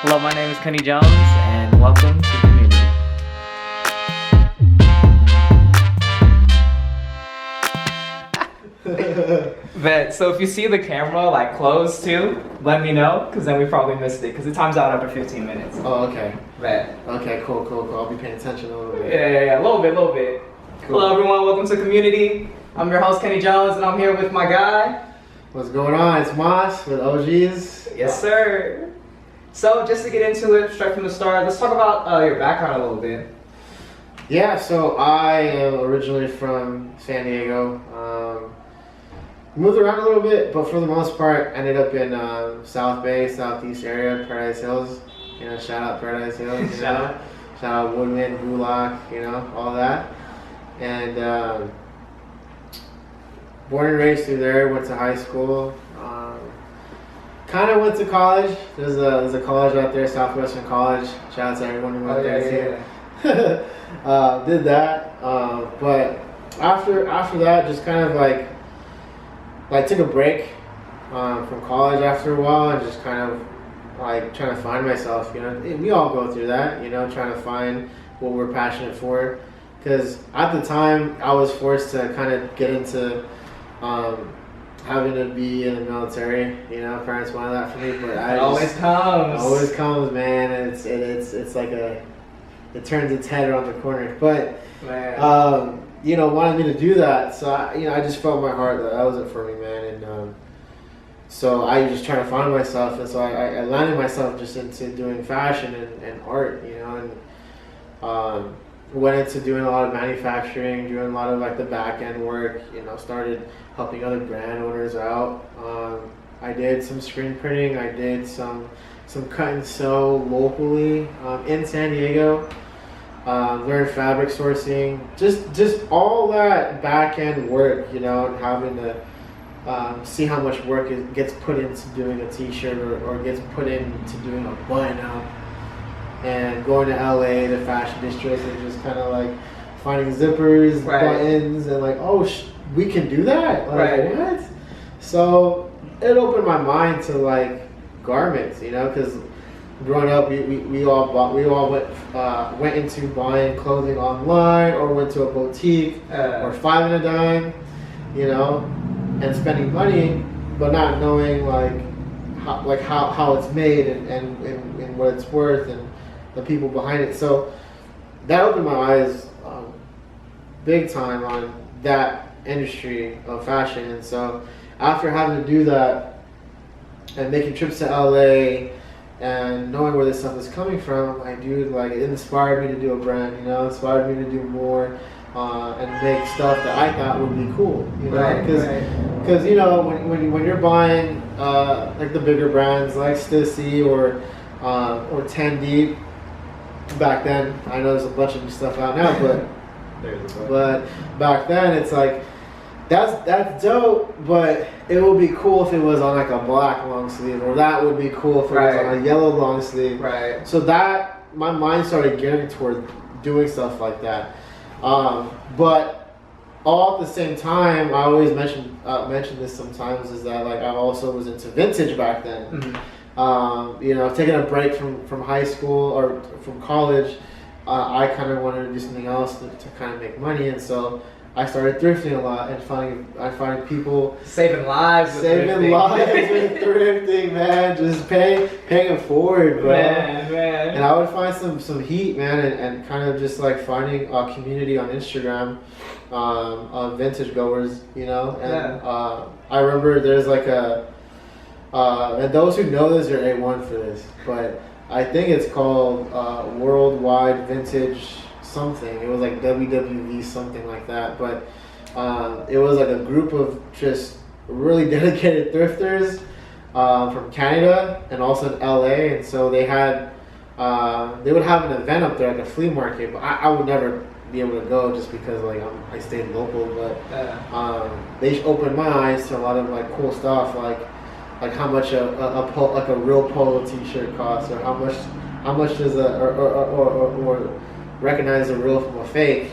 Hello, my name is Kenny Jones, and welcome to Community. Bet. So if you see the camera like closed too, let me know, because then we probably missed it, because it times out after 15 minutes. Oh, okay. Bet. Okay, cool. I'll be paying attention a little bit. Yeah, a little bit. Cool. Hello, everyone. Welcome to Community. I'm your host, Kenny Jones, and I'm here with my guy. What's going on? It's Moss with OGs. Yes, sir. So just to get into it straight from the start, let's talk about your background a little bit. Yeah, so I am originally from San Diego. Moved around a little bit, but for the most part, ended up in South Bay, Southeast area, Paradise Hills. You know, shout out Paradise Hills. Shout out Woodman, Bullock, all that. And born and raised through there. Went to high school. Kind of went to college. There's a college out there, Southwestern College. Shout out to everyone who went there. Yeah. Did that, but after that, just kind of like took a break from college after a while, and just kind of like trying to find myself. We all go through that. Trying to find what we're passionate for. Because at the time, I was forced to kind of get into having to be in the military. Parents wanted that for me, but it always comes, man. It's like it turns its head around the corner. But wanted me to do that, so I just felt in my heart that was it for me, man. And so I just trying to find myself, and so I landed myself just into doing fashion and art, and went into doing a lot of manufacturing, doing a lot of like the back end work. Started helping other brand owners out. I did some screen printing. I did some cut and sew locally in San Diego. Learned fabric sourcing, just all that back end work, and having to see how much work gets put into doing a t-shirt or gets put into doing a button up. And going to LA, the fashion district, and just kind of like finding zippers, buttons, and like, we can do that? Like, what? So it opened my mind to like garments, because growing up, we all went into buying clothing online, or went to a boutique, or 5 and a dime, and spending money, but not knowing how it's made and what it's worth and the people behind it. So that opened my eyes big time on that industry of fashion. And so after having to do that and making trips to LA and knowing where this stuff is coming from, it inspired me to do a brand, inspired me to do more and make stuff that I thought would be cool, because when you're buying like the bigger brands like Stussy or 10 Deep back then, I know there's a bunch of new stuff out now, but back then it's like that's dope, but it would be cool if it was on like a black long sleeve, or that would be cool if it was on a yellow long sleeve. Right. So that my mind started gearing toward doing stuff like that. But all at the same time, I always mention this sometimes, is that like I also was into vintage back then. Mm-hmm. Taking a break from high school or from college, I kind of wanted to do something else to kind of make money, and so I started thrifting a lot and finding people saving lives with thrifting, man. Just paying it forward, bro. Man. And I would find some heat, man, and kind of just like finding a community on Instagram of vintage goers, And I remember there's like and those who know this are A1 for this, but I think it's called Worldwide Vintage something. It was like WWV, something like that. But it was like a group of just really dedicated thrifters from Canada and also in LA. And so they would have an event up there, like a flea market. But I would never be able to go just because like I stayed local. But they opened my eyes to a lot of like cool stuff, like how much a real polo t-shirt costs, or how much does or recognize a real from a fake,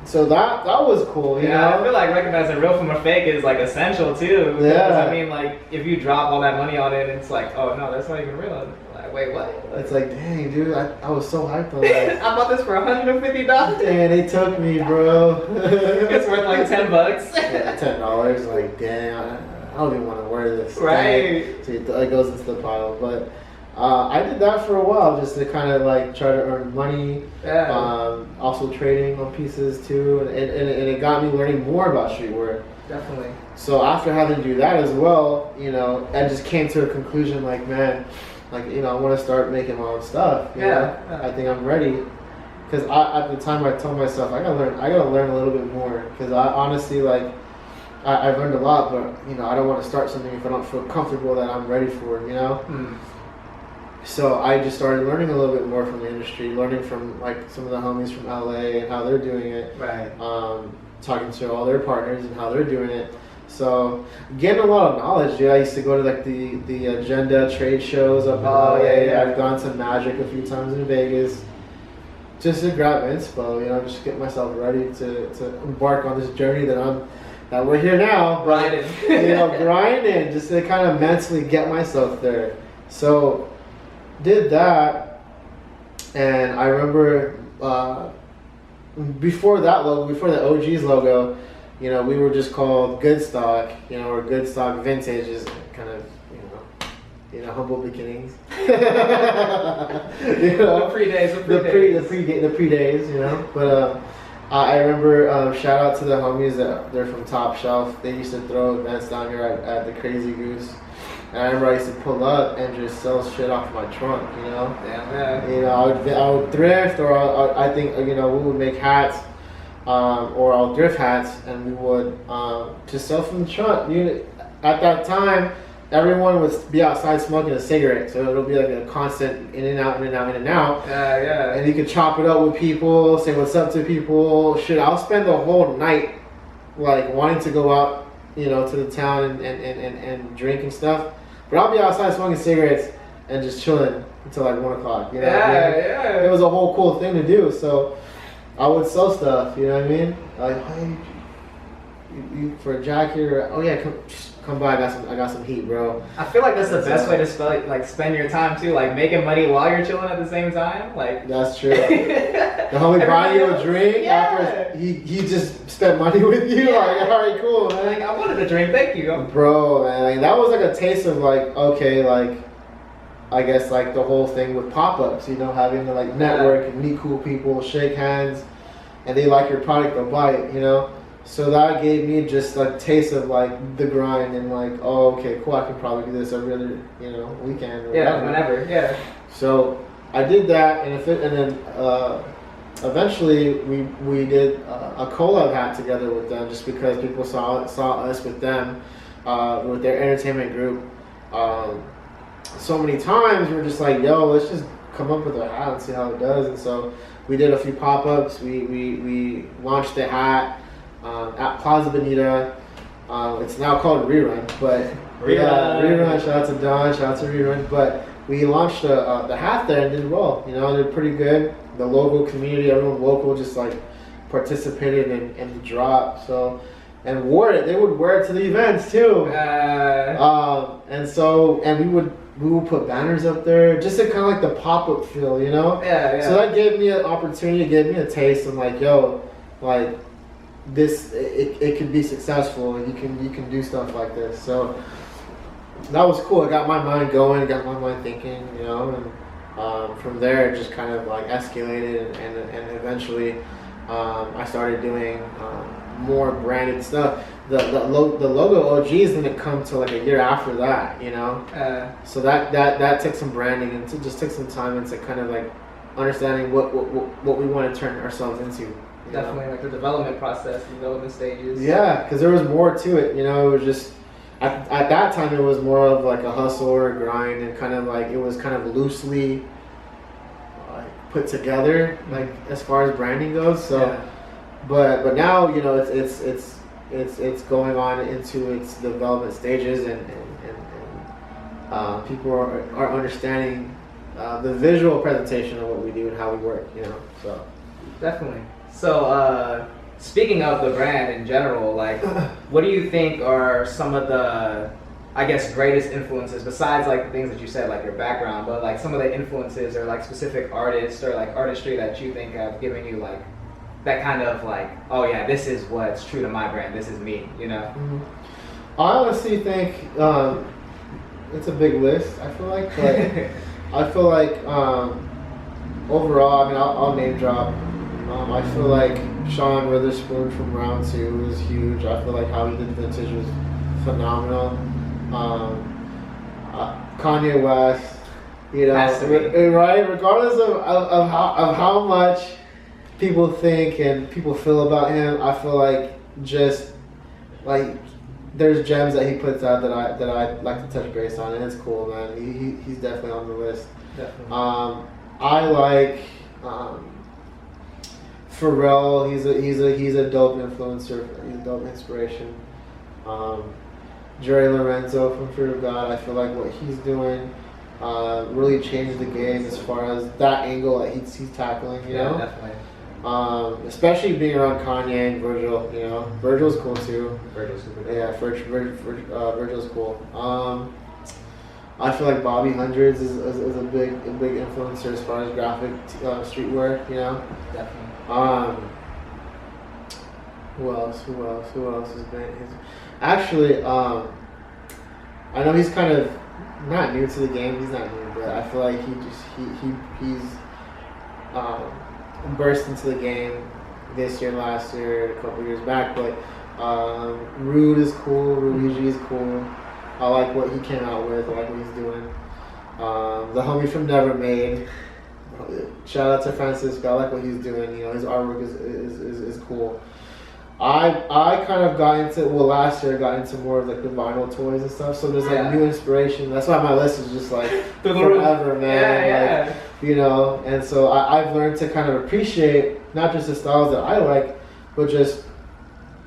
So that was cool, you Yeah, I know? feel like recognizing real from a fake is like essential too. Because, Yeah. I mean, like if you drop all that money on it, it's like, oh no, that's not even real. Like, wait, what? It's like, dang, dude, I was so hyped on that. I bought this for $150. And they took me, bro. It's worth like $10. Yeah, $10. Like, damn, I don't even want to wear this. Right. So it goes into the pile. But I did that for a while just to kind of like try to earn money. Yeah. Also trading on pieces too. And it got me learning more about streetwear. Definitely. So after having to do that as well, you know, I just came to a conclusion like, man, like, you know, I want to start making my own stuff. You know? I think I'm ready. Because at the time I told myself, I gotta learn a little bit more. Because I honestly, like, I've learned a lot, but, you know, I don't want to start something if I don't feel comfortable that I'm ready for it, you know? So I just started learning a little bit more from the industry, learning from, like, some of the homies from LA and how they're doing it. Right. Talking to all their partners and how they're doing it. So getting a lot of knowledge, dude. I used to go to like the Agenda trade shows up in LA. Yeah. I've gone to Magic a few times in Vegas, just to grab inspo. You know, just to get myself ready to embark on this journey that we're here now. Grinding. You know, grinding, just to kind of mentally get myself there. So did that, and I remember before that logo, before the OG's logo. You know, we were just called Goodstock, you know, or Goodstock Vintage is kind of, you know, humble beginnings. You know, the pre-days, you know. But I remember, shout out to the homies they're from Top Shelf. They used to throw events down here at the Crazy Goose. And I remember I used to pull up and just sell shit off my trunk, you know. Damn, you know, I would thrift, or I think, you know, we would make hats. Or I'll thrift hats, and we would just sell from the trunk. At that time, everyone would be outside smoking a cigarette, so it'll be like a constant in and out, in and out, in and out. Yeah. And you could chop it up with people, say what's up to people. Shit, I'll spend the whole night like wanting to go out, you know, to the town and drink and stuff. But I'll be outside smoking cigarettes and just chilling until like 1 o'clock. You know Yeah. It was a whole cool thing to do. So I would sell stuff, you know what I mean? Like, hey, you for a jacket, or oh yeah, come by. I got some heat, bro. I feel like that's the best way to spend your time too, like making money while you're chilling at the same time. Like that's true. The homie buying you a drink after he just spent money with you. Yeah. Like, all right, cool, man. Like, I wanted a drink, thank you. Bro, man, like, that was like a taste of like, okay, like, I guess like the whole thing with pop-ups, you know, having to like network and meet cool people, shake hands, and they like your product, they'll buy it, you know. So that gave me just a taste of like the grind and like, oh, okay, cool, I can probably do this every other, you know, weekend or whenever. Yeah. So I did that, and then eventually we did a collab hat together with them, just because people saw us with them, with their entertainment group. So many times we were just like, yo, let's just come up with a hat and see how it does. And so we did a few pop-ups. We launched the hat at Plaza Bonita. It's now called Rerun, but Rerun. Shout out to Don. Shout out to Rerun. But we launched the hat there and did well. You know, did pretty good. The local community, everyone local, just like participated in the drop. So. And wore it. They would wear it to the events too. And we would put banners up there, just to kind of like the pop-up feel, you know. Yeah. So that gave me an opportunity, gave me a taste. I'm like, yo, like this, it could be successful, and you can do stuff like this. So that was cool. It got my mind going, got my mind thinking, you know. And from there, it just kind of like escalated, and eventually, I started doing. More branded stuff. The logo OGs didn't come till like a year after that, you know. So that took some branding, and it just took some time into kind of like understanding what we want to turn ourselves into. Definitely, like the development process, development stages. Yeah, because there was more to it, you know. It was just at that time it was more of like a hustle or a grind, and kind of like it was kind of loosely put together, like as far as branding goes. So. Yeah. But now, you know, it's going on into its development stages, and people are understanding the visual presentation of what we do and how we work, you know. So definitely. So speaking of the brand in general, like, what do you think are some of the, I guess, greatest influences besides like the things that you said, like your background, but like some of the influences or like specific artists or like artistry that you think have given you like that kind of like, oh yeah, this is what's true to my brand, this is me, you know? Mm-hmm. I honestly think it's a big list, I feel like, but I feel like overall, I mean, I'll name drop. I feel like Sean Witherspoon from Round 2 was huge. I feel like how he did vintage was phenomenal. Kanye West, you know, right? Regardless of how much people think and people feel about him, I feel like just like there's gems that he puts out that I like to touch base on, and it's cool, man. He's definitely on the list. Definitely. I like Pharrell. He's a dope influencer. He's a dope inspiration. Jerry Lorenzo from Fear of God. I feel like what he's doing really changed the game as far as that angle that he's tackling. You know, definitely. Especially being around Kanye and Virgil. You know, Virgil's cool too. Virgil's super cool. Yeah, Virgil's cool. I feel like Bobby Hundreds is a big influencer as far as graphic streetwear. You know. Definitely. Who else has been? Actually, I know he's kind of not new to the game. He's not new, but I feel like he's burst into the game this year, last year, a couple years back. But Rude is cool. Ruigi is cool. I like what he came out with. I like what he's doing. The homie from Never Made. Shout out to Francisco. I like what he's doing. You know, his artwork is cool. I kind of got into, last year I got into more of like the vinyl toys and stuff. So there's like new inspiration. That's why my list is just like forever, man. Yeah. Like, you know, and so I've learned to kind of appreciate not just the styles that I like, but just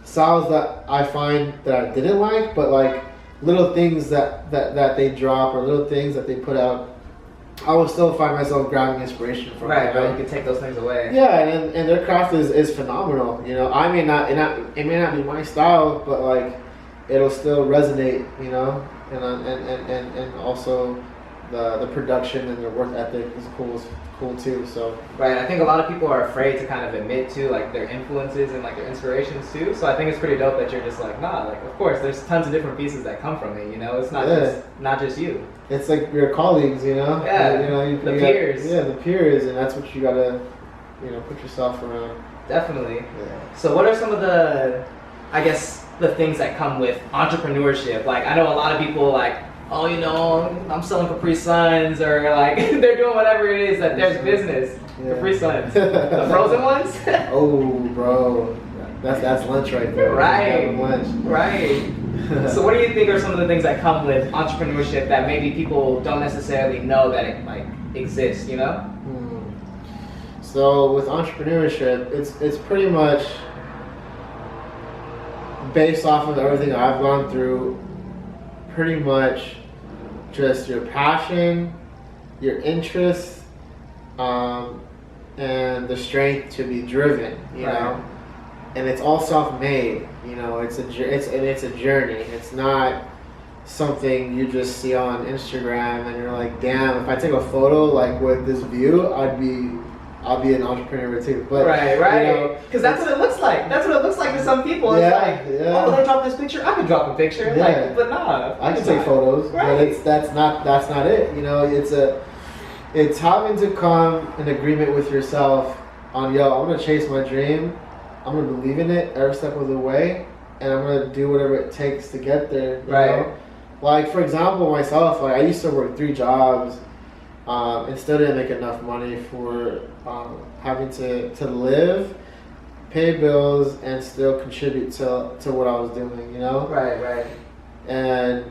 styles that I find that I didn't like, but like little things that they drop or little things that they put out. I will still find myself grabbing inspiration from. Right, you can take those things away. Yeah, and their craft is phenomenal. You know, it may not be my style, but like it'll still resonate. You know, and also the production and their work ethic is cool too. So right, I think a lot of people are afraid to kind of admit to like their influences and like their inspirations too. So I think it's pretty dope that you're just like, nah, like of course there's tons of different pieces that come from it. You know, it's not just you. It's like your colleagues, you know. Yeah. You know, the peers. The peers, and that's what you gotta, you know, put yourself around. Definitely. Yeah. So what are some of the, I guess, the things that come with entrepreneurship? Like I know a lot of people like, oh, you know, I'm selling Capri Suns, or like they're doing whatever it is that there's business. Yeah. Capri Suns, the frozen ones. Oh, bro, that's lunch right there. Right. Lunch. Right. So what do you think are some of the things that come with entrepreneurship that maybe people don't necessarily know that it like exists? You know. So with entrepreneurship, it's pretty much based off of everything I've gone through. Pretty much just your passion, your interest, and the strength to be driven, you know. And it's all self-made, you know. It's a journey. It's not something you just see on Instagram and you're like, damn, if I take a photo like with this view, I'll be an entrepreneur too. But right, you know, because that's what it looks like. That's what it looks like to some people. It's like, oh, they dropped this picture. I could drop a picture. Yeah. Like, but nah, I can take photos, right. But that's not it. You know, it's having to come in agreement with yourself on, yo, I'm gonna chase my dream. I'm gonna believe in it every step of the way, and I'm gonna do whatever it takes to get there. You know? Like for example, myself, like I used to work 3 jobs, and still didn't make enough money for having to live, pay bills, and still contribute to what I was doing. You know. Right. And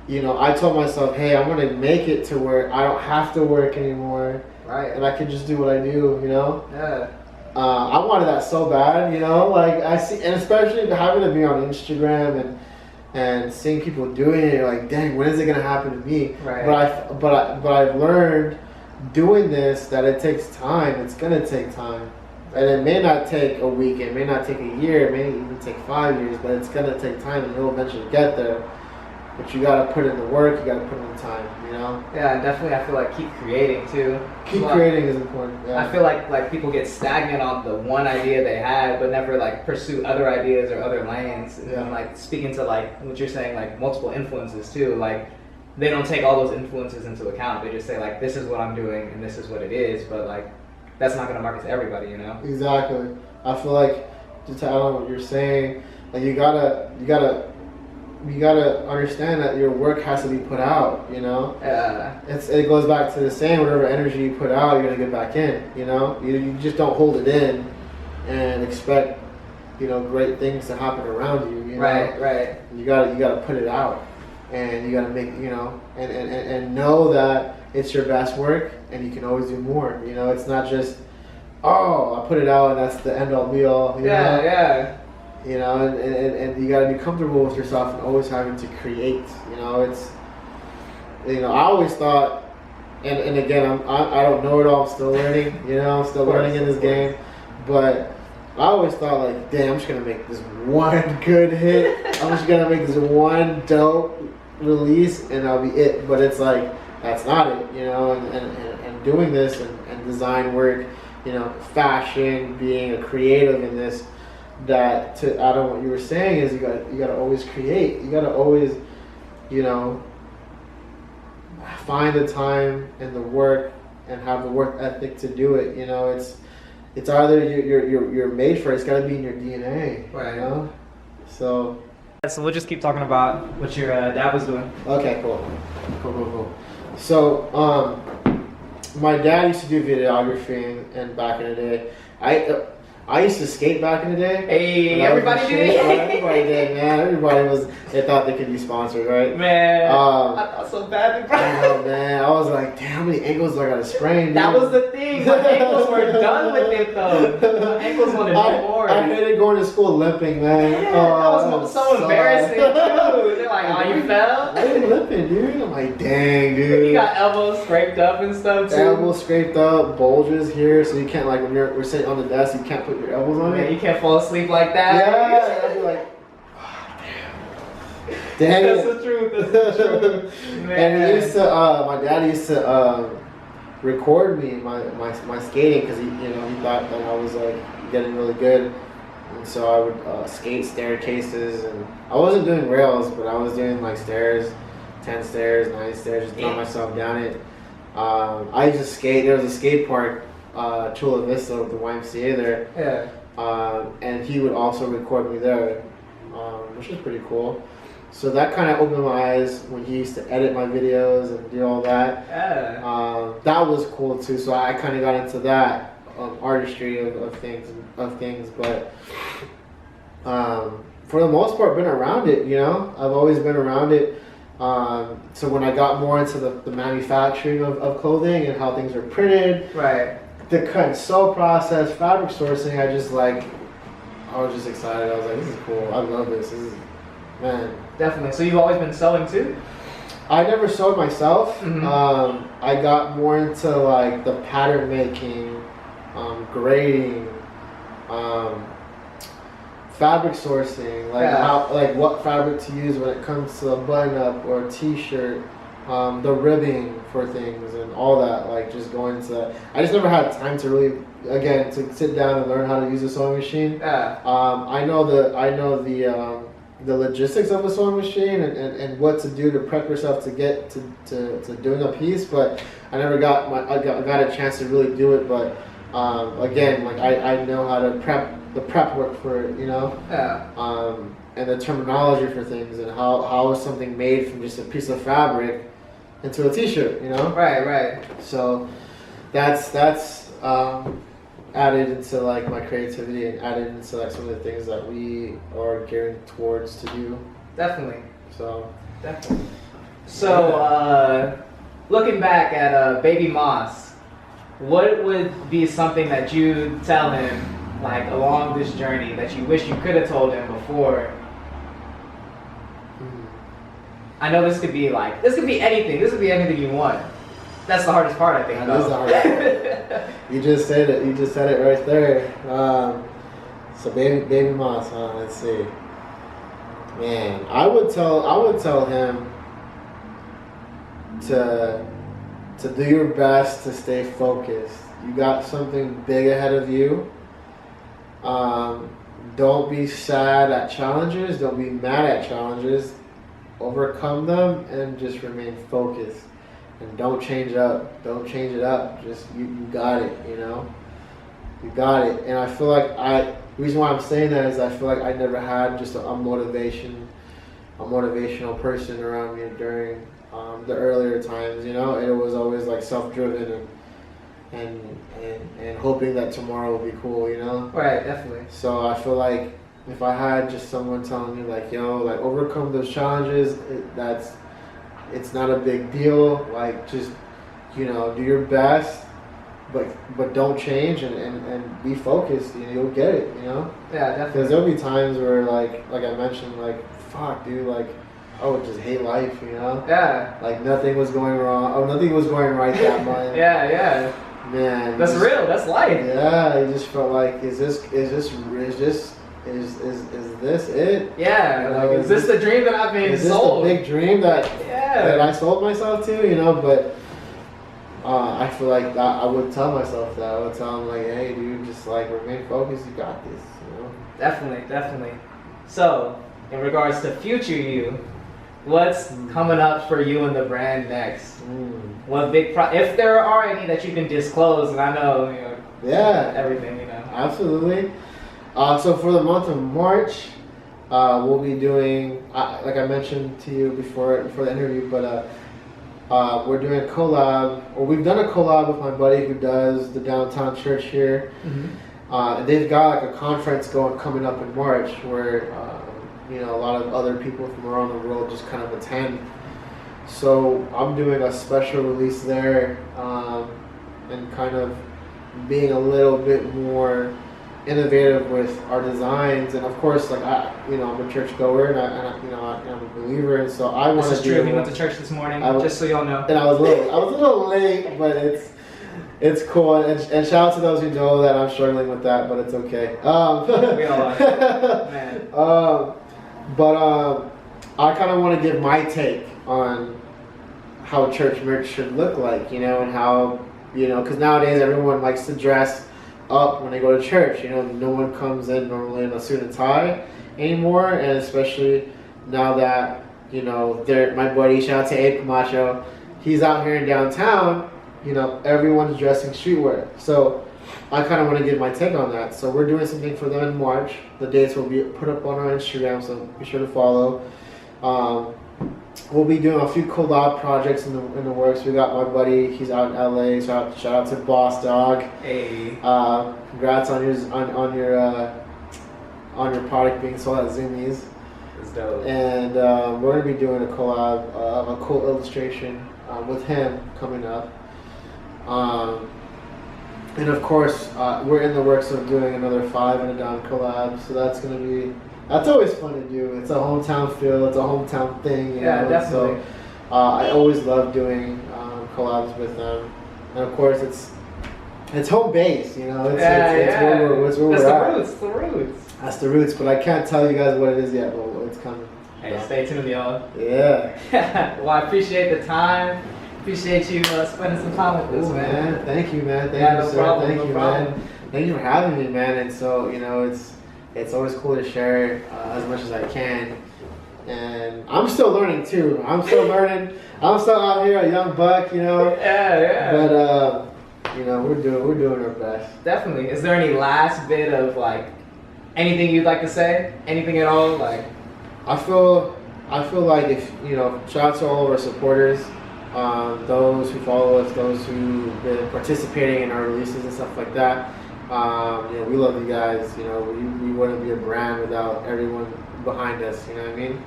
you know, I told myself, hey, I'm gonna make it to where I don't have to work anymore. Right. And I can just do what I do. You know. Yeah. I wanted that so bad, you know, like I see, and especially having to be on Instagram and seeing people doing it, you're like, dang, when is it gonna happen to me? Right. But I've learned doing this that it takes time. It's gonna take time, And it may not take a week, it may not take a year, it may even take 5 years, but it's gonna take time and you'll eventually get there. But you gotta put in the work, you gotta put in the time, you know? Yeah, definitely. I feel like keep creating too. Keep creating is important. Yeah. I feel like people get stagnant on the one idea they had, but never like pursue other ideas or other lanes. And like speaking to like what you're saying, like multiple influences too. Like they don't take all those influences into account. They just say like, this is what I'm doing and this is what it is. But like that's not gonna market to everybody, you know? Exactly. I feel like to add on what you're saying, like you gotta understand that your work has to be put out, you know? It goes back to the saying, whatever energy you put out, you're gonna get back in, you know? You just don't hold it in and expect, you know, great things to happen around you, you know? Right. You gotta put it out, and you gotta make, you know, and know that it's your best work and you can always do more, you know? It's not just, oh, I put it out and that's the end all be all, you know? Yeah. You know, and you got to be comfortable with yourself and always having to create. You know, it's, you know, I always thought, and again, I don't know it all. I'm still learning. You know, I'm still learning in this game. But I always thought like, damn, I'm just gonna make this one good hit. I'm just gonna make this one dope release, and that'll be it. But it's like that's not it. You know, and doing this and design work, you know, fashion, being a creative in this. That to add on what you were saying is you got to always create. You got to always, you know, find the time and the work and have the work ethic to do it. You know, it's either you're made for it. It's got to be in your DNA. Right. You know? So we'll just keep talking about what your dad was doing. Okay. Cool. So my dad used to do videography and back in the day. I used to skate back in the day. Hey, everybody did. Everybody did, man. They thought they could be sponsored, right? Man, I thought so badly, bro. I know, man. I was like, damn, how many ankles do I gotta sprain, dude? That was the thing. My ankles were done with it, though. My ankles wanted no more. I hated going to school limping, man. Yeah, that was so embarrassing, too. They're like, oh, you fell? I didn't limping, dude. I'm like, dang, dude. You got elbows scraped up and stuff, too. Elbows scraped up, bulges here, so you can't, like, when we're sitting on the desk, you can't put your elbows on it. You can't fall asleep like that. Yeah, I'd be like, oh, damn. That's the truth. That's the truth. And he used to, my dad used to record me my skating because he thought that I was like getting really good, and so I would skate staircases, and I wasn't doing rails, but I was doing like stairs, 10 stairs, 9 stairs, just throwing myself down it. I used to skate. There was a skate park, Chula Vista with the YMCA there. Yeah. And he would also record me there, which is pretty cool. So that kind of opened my eyes when he used to edit my videos and do all that. Yeah. That was cool too. So I kind of got into that artistry of things. But for the most part, been around it. You know, I've always been around it. So when I got more into the manufacturing of clothing and how things are printed, right. The cut and sew process, fabric sourcing, I was just excited. I was like, this is cool. I love this. This is, man. Definitely. So you've always been sewing too? I never sewed myself. Mm-hmm. I got more into like the pattern making, grading, fabric sourcing, like what fabric to use when it comes to a button up or a t-shirt. The ribbing for things and all that, like just going to. I just never had time to really, again, to sit down and learn how to use a sewing machine. Yeah. I know the logistics of a sewing machine and what to do to prep yourself to get to doing a piece, but I never got a chance to really do it. But again, like I know how to prep work for it, you know. Yeah. And the terminology for things and how is something made from just a piece of fabric into a t-shirt, you know? Right. So that's added into like my creativity and added into like some of the things that we are gearing towards to do. Definitely. So definitely. So looking back at Baby Moss, what would be something that you tell him like along this journey that you wish you could have told him before? I know this could be anything. This could be anything you want. That's the hardest part, I think. That is the hardest part. You just said it. You just said it right there. So baby Moss, huh? Let's see. Man, I would tell him to do your best to stay focused. You got something big ahead of you. Don't be sad at challenges. Don't be mad at challenges. Overcome them and just remain focused. And don't change up. Don't change it up. Just you got it. You know, you got it. And I feel like the reason why I'm saying that is I feel like I never had just a motivational person around me during the earlier times. You know, it was always like self-driven and hoping that tomorrow will be cool. You know. Right. Definitely. So I feel like if I had just someone telling me like, yo, like overcome those challenges, it's not a big deal. Like just, you know, do your best, but don't change and be focused. You know, you'll get it. You know. Yeah, definitely. Because there'll be times where like I mentioned, like fuck, dude, like I would just hate life. You know. Yeah. Like nothing was going wrong. Oh, nothing was going right that month. Yeah. Man. That's real. That's life. Yeah, I just felt like, is this it? Yeah, You know, like, is this the dream that I've been is this sold? the big dream that I sold myself to? You know, but I feel like I would tell myself that. I would tell him like, hey, dude, just like remain focused. You got this. You know. Definitely. So, in regards to future you, what's coming up for you and the brand next? What big if there are any that you can disclose, and I know, you know, everything, you know. Absolutely. So for the month of March, we'll be doing, like I mentioned to you before the interview, but we're doing a collab, or we've done a collab with my buddy who does the downtown church here. And they've got like a conference coming up in March where you know, a lot of other people from around the world just kind of attend. So I'm doing a special release there, and kind of being a little bit more innovative with our designs. And of course, like I'm a church goer, and I'm a believer, and so I want to. This is true. He went to church this morning, just so y'all know. And I was a little late, but it's cool. And shout out to those who know that I'm struggling with that, but it's okay. We all are. Man. But I kind of want to give my take on how church merch should look like, you know, and how, you know, because nowadays everyone likes to dress up when they go to church. You know, no one comes in normally in a suit and tie anymore, and especially now that, you know, my buddy, shout out to Abe Camacho, he's out here in downtown, you know, everyone's dressing streetwear. So I kind of want to give my take on that. So we're doing something for them in March. The dates will be put up on our Instagram, so be sure to follow. We'll be doing a few collab projects in the works. We got my buddy, he's out in LA. Shout out to Boss Dog. Hey. Congrats on your product being sold at Zoomies. That's dope. And we're gonna be doing a collab of a cool illustration with him coming up. And of course, we're in the works of doing another 5 and a Down collab, so that's always fun to do. It's a hometown feel, it's a hometown thing. You know? Definitely. So I always love doing collabs with them, and of course it's home base. You know, it's where we're at. That's the roots. That's the roots, but I can't tell you guys what it is yet, but it's coming. Hey, stay tuned, y'all. Yeah. Well, I appreciate the time. Appreciate you spending some time with us, man. Thank you, man. Thank you, no sir. problem, Thank no you, problem. man. Thank you for having me, man. And so, you know, it's always cool to share as much as I can. And I'm still learning too. I'm still learning. I'm still out here, a young buck, you know. Yeah. But you know, we're doing our best. Definitely. Is there any last bit of like anything you'd like to say? Anything at all? Like, I feel like if, you know, shout out to all of our supporters. Those who follow us, those who've been participating in our releases and stuff like that. You know, we love you guys. You know, we wouldn't be a brand without everyone behind us. You know what I mean?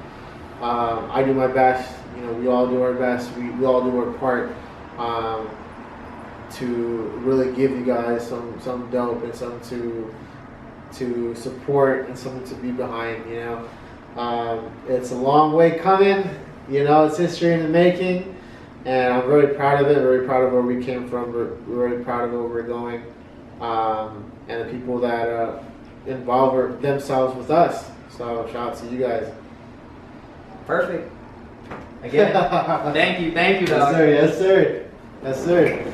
I do my best. You know, we all do our best. We all do our part to really give you guys some dope and something to support and something to be behind. You know, it's a long way coming. You know, it's history in the making. And I'm very proud of it, very proud of where we came from, very proud of where we're going, and the people that involve themselves with us. So shout out to you guys. Perfect. Again, thank you, Yes, dog. sir. Yes, sir. Yes, sir.